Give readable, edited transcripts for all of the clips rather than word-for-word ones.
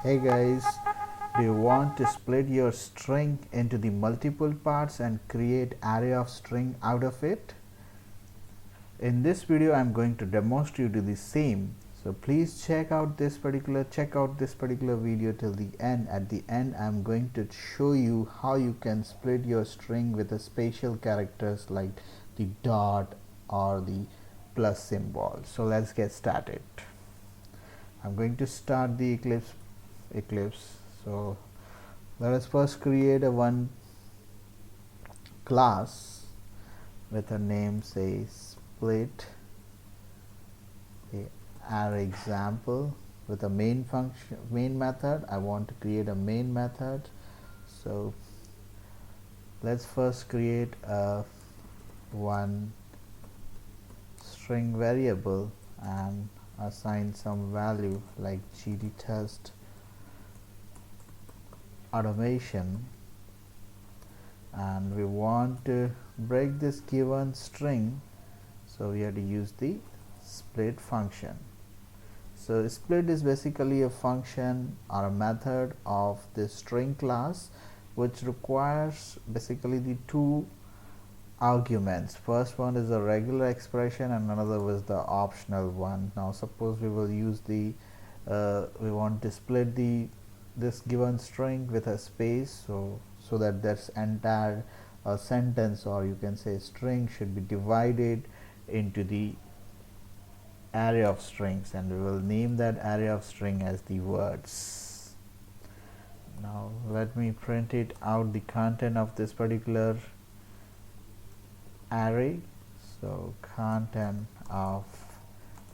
Hey guys, do you want to split your string into the multiple parts and create array of string out of it? In this video I am going to demonstrate you the same. So please check out this particular video till the end. At the end I am going to show you how you can split your string with a special characters like the dot or the plus symbol. So let's get started. I'm going to start the Eclipse. So let us first create a one class with a name, say split the array example with a main method. I want to create a main method. So let's first create a one string variable and assign some value like gd test automation, and we want to break this given string, so we have to use the split function. So split is basically a function or a method of this string class which requires basically the two arguments. First one is a regular expression and another was the optional one. Now suppose we will use the we want to split this given string with a space, so that this entire sentence, or you can say string, should be divided into the array of strings, and we will name that array of string as the words. Now let me print it out the content of this particular array. So content of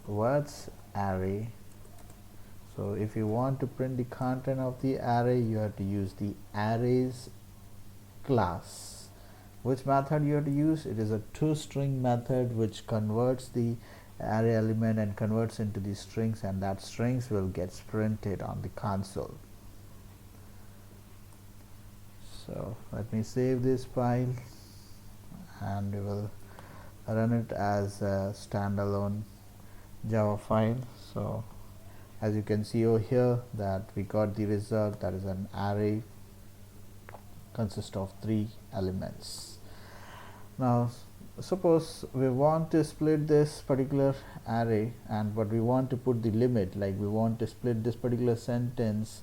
words array. So if you want to print the content of the array, you have to use the arrays class. Which method you have to use? It is a toString method which converts the array element and converts into the strings, and that strings will get printed on the console. So let me save this file and we will run it as a standalone Java file. So as you can see over here that we got the result, that is an array consists of 3 elements. Now suppose we want to split this particular array, but we want to put the limit, like we want to split this particular sentence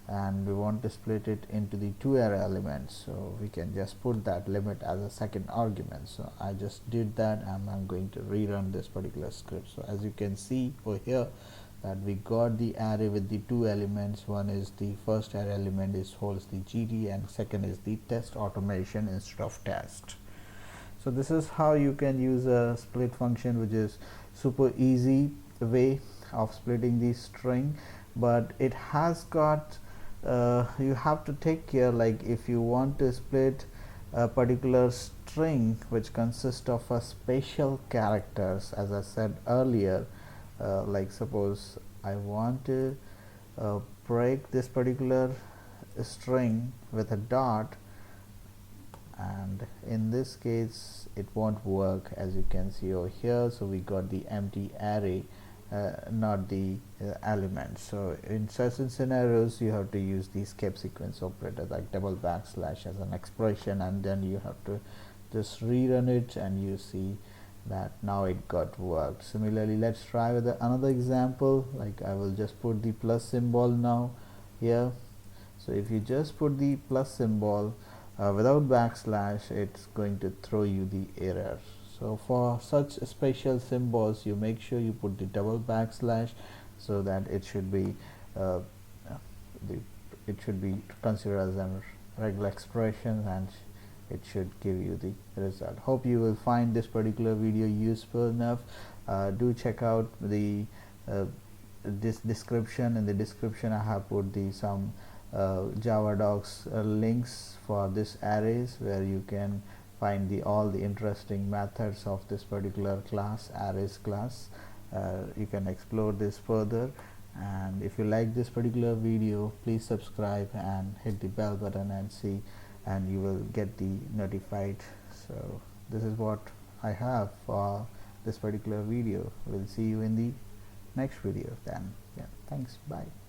and we want to split it into the 2 array elements. So we can just put that limit as a second argument. So I just did that and I'm going to rerun this particular script. So as you can see over here that we got the array with the 2 elements. One is the first array element holds the GD, and second is the test automation instead of test. So this is how you can use a split function, which is super easy way of splitting the string, but it has got you have to take care, like if you want to split a particular string which consists of a special characters, as I said earlier, like suppose I want to break this particular string with a dot, and in this case it won't work, as you can see over here. So we got the empty array, not the elements. So in certain scenarios you have to use the escape sequence operator like double backslash as an expression, and then you have to just rerun it and you see that now it got worked. Similarly, let's try with another example, like I will just put the plus symbol now here. So if you just put the plus symbol without backslash, it's going to throw you the error. So for such special symbols, you make sure you put the double backslash so that it should be considered as a regular expression, and it should give you the result. Hope you will find this particular video useful enough. Do check out the this description. In the description I have put some Java docs links for this arrays, where you can find all the interesting methods of this particular class, arrays class. You can explore this further, and if you like this particular video, please subscribe and hit the bell button and you will get the notified. So this is what I have for this particular video. We'll see you in the next video then. Yeah, thanks, bye.